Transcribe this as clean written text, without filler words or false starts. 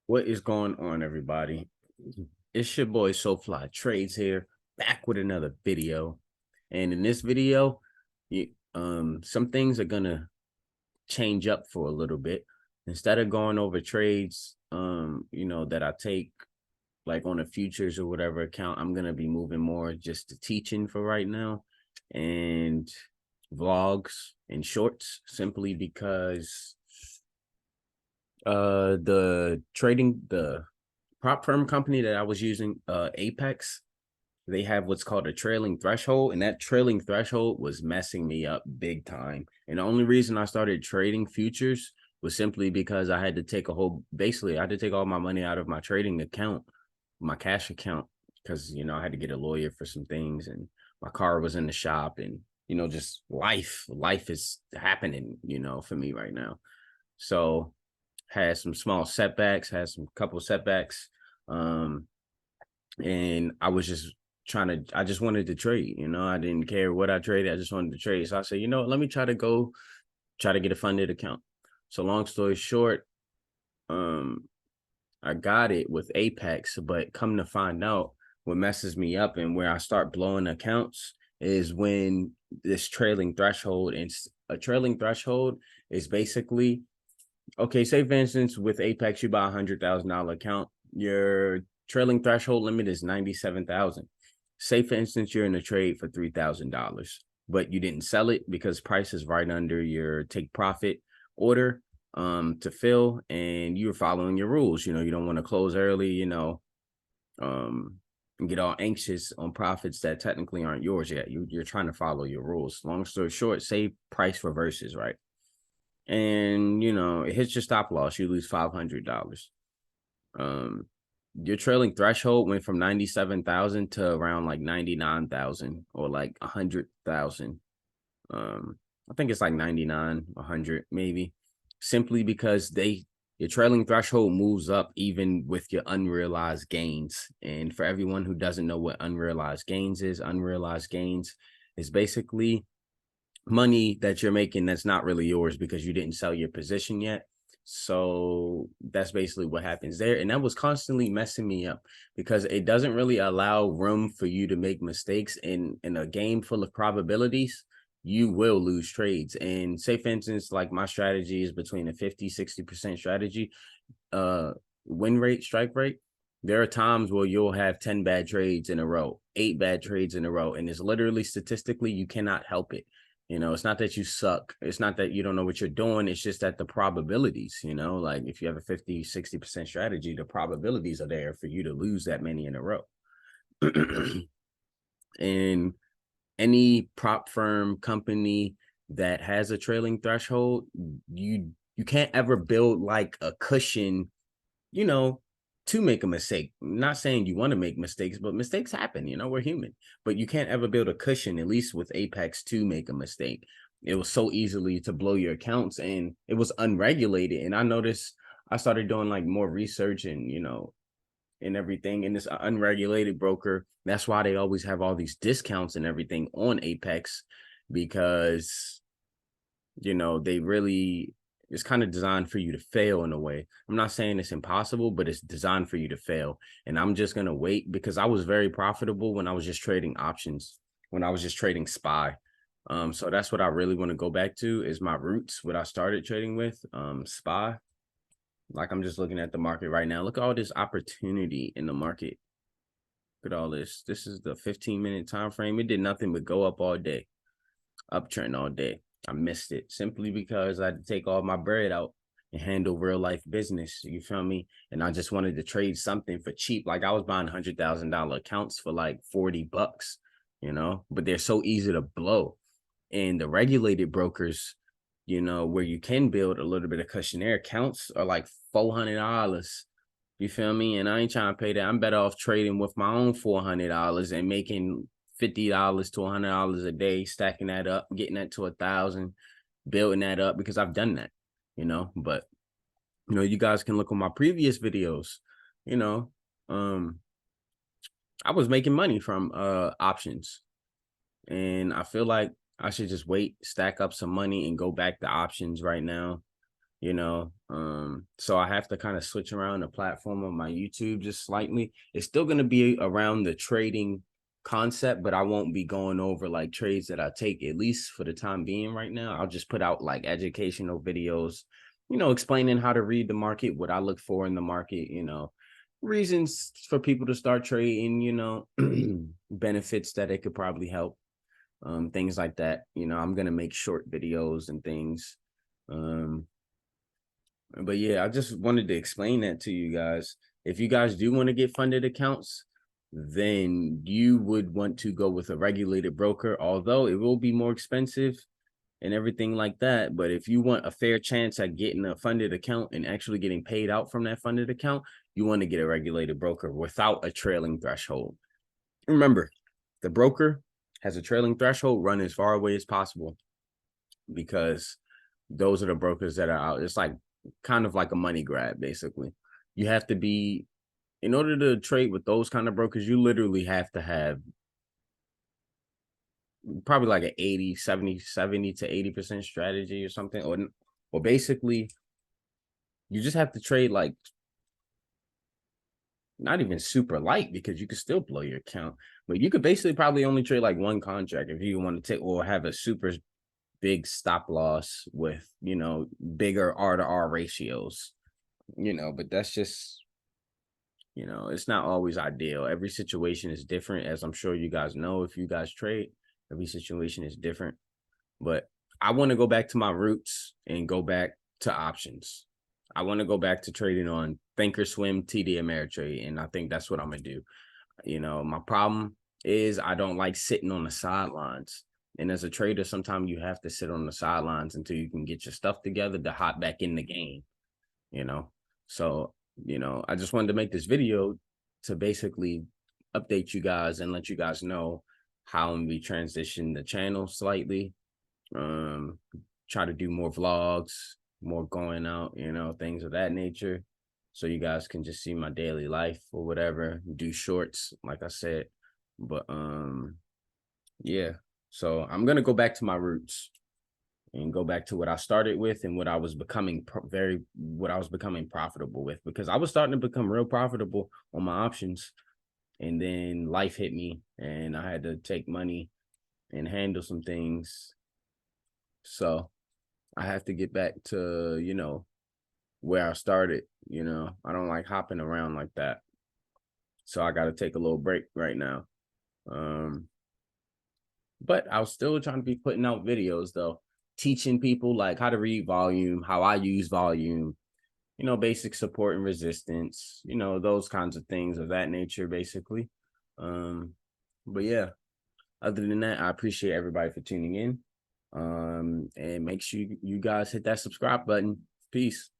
What is going on, everybody? It's your boy SoFly Trades here, back with another video. And in this video, some things are gonna change up for a little bit. Instead of going over trades, that I take like on a futures or whatever account, I'm gonna be moving more just to teaching for right now and vlogs and shorts, simply because the prop firm company that I was using, Apex, they have what's called a trailing threshold, and that trailing threshold was messing me up big time. And the only reason I started trading futures was simply because I had to take all my money out of my trading account, my cash account, because I had to get a lawyer for some things, and my car was in the shop, and just life is happening, for me right now. So had some small setbacks, had some couple setbacks. Um, and I was just I just wanted to trade, I didn't care what I traded. I just wanted to trade. So I said, let me try to get a funded account. So long story short, I got it with Apex, but come to find out, what messes me up and where I start blowing accounts is when this trailing threshold, and a trailing threshold is basically, okay, say for instance, with Apex, you buy $100,000 account, your trailing threshold limit is 97,000. Say for instance, you're in a trade for $3,000, but you didn't sell it because price is right under your take profit order to fill, and you're following your rules. You don't want to close early, and get all anxious on profits that technically aren't yours yet. You're trying to follow your rules. Long story short, say price reverses, right? And it hits your stop loss, you lose $500. Your trailing threshold went from 97,000 to around like 99,000 or like 100,000. I think it's like 99, 100 maybe, simply because your trailing threshold moves up even with your unrealized gains. And for everyone who doesn't know what unrealized gains is basically money that you're making that's not really yours because you didn't sell your position yet. So that's basically what happens there. And that was constantly messing me up because it doesn't really allow room for you to make mistakes in a game full of probabilities. You will lose trades. And say for instance, like my strategy is between a 50-60% strategy, win rate, strike rate. There are times where you'll have 10 bad trades in a row, 8 bad trades in a row, and it's literally statistically you cannot help it. It's not that you suck. It's not that you don't know what you're doing. It's just that the probabilities, like if you have a 50-60% strategy, the probabilities are there for you to lose that many in a row. And any prop firm company that has a trailing threshold, you can't ever build like a cushion, you know, to make a mistake. I'm not saying you want to make mistakes, but mistakes happen, we're human. But you can't ever build a cushion, at least with Apex, to make a mistake. It was so easily to blow your accounts, and it was unregulated. And I noticed I started doing like more research and everything, and this unregulated broker, that's why they always have all these discounts and everything on Apex, because they really, it's kind of designed for you to fail in a way. I'm not saying it's impossible, but it's designed for you to fail. And I'm just going to wait, because I was very profitable when I was just trading options, when I was just trading SPY. So that's what I really want to go back to, is my roots, what I started trading with, SPY. Like, I'm just looking at the market right now. Look at all this opportunity in the market. Look at all this. This is the 15-minute time frame. It did nothing but go up all day, uptrend all day. I missed it simply because I had to take all my bread out and handle real life business. You feel me? And I just wanted to trade something for cheap. Like, I was buying $100,000 accounts for like $40, but they're so easy to blow. And the regulated brokers, where you can build a little bit of cushion, their accounts are like $400. You feel me? And I ain't trying to pay that. I'm better off trading with my own $400 and making $50 to $100 a day, stacking that up, getting that to 1,000, building that up, because I've done that, but you guys can look on my previous videos. I was making money from options, and I feel like I should just wait, stack up some money, and go back to options right now. So I have to kind of switch around the platform of my YouTube just slightly. It's still going to be around the trading concept, but I won't be going over like trades that I take, at least for the time being right now. I'll just put out like educational videos, explaining how to read the market, what I look for in the market, reasons for people to start trading, benefits that it could probably help, things like that. I'm going to make short videos and things. But yeah, I just wanted to explain that to you guys. If you guys do want to get funded accounts, then you would want to go with a regulated broker, although it will be more expensive and everything like that. But if you want a fair chance at getting a funded account and actually getting paid out from that funded account, you want to get a regulated broker without a trailing threshold. Remember, the broker has a trailing threshold, run as far away as possible, because those are the brokers that are out. It's like kind of like a money grab, basically. You have to be, in order to trade with those kind of brokers, you literally have to have probably like an 70 to 80% strategy or something. Or basically, you just have to trade like not even super light, because you could still blow your account. But you could basically probably only trade like one contract if you want to take, or have a super big stop loss with, bigger R to R ratios, but that's just, it's not always ideal. Every situation is different, as I'm sure you guys know. If you guys trade, every situation is different. But I want to go back to my roots and go back to options. I want to go back to trading on thinkorswim, TD Ameritrade, and I think that's what I'm gonna do. My problem is I don't like sitting on the sidelines. And as a trader, sometimes you have to sit on the sidelines until you can get your stuff together to hop back in the game, you know? So, I just wanted to make this video to basically update you guys and let you guys know how we transition the channel slightly. Try to do more vlogs, more going out, things of that nature. So you guys can just see my daily life or whatever, do shorts, like I said. But yeah. So I'm gonna go back to my roots and go back to what I started with and what I was becoming profitable with, because I was starting to become real profitable on my options, and then life hit me and I had to take money and handle some things. So I have to get back to, where I started. I don't like hopping around like that. So I got to take a little break right now. But I was still trying to be putting out videos though, teaching people like how to read volume, how I use volume, basic support and resistance, those kinds of things of that nature, basically. But yeah, other than that, I appreciate everybody for tuning in. And make sure you guys hit that subscribe button. Peace.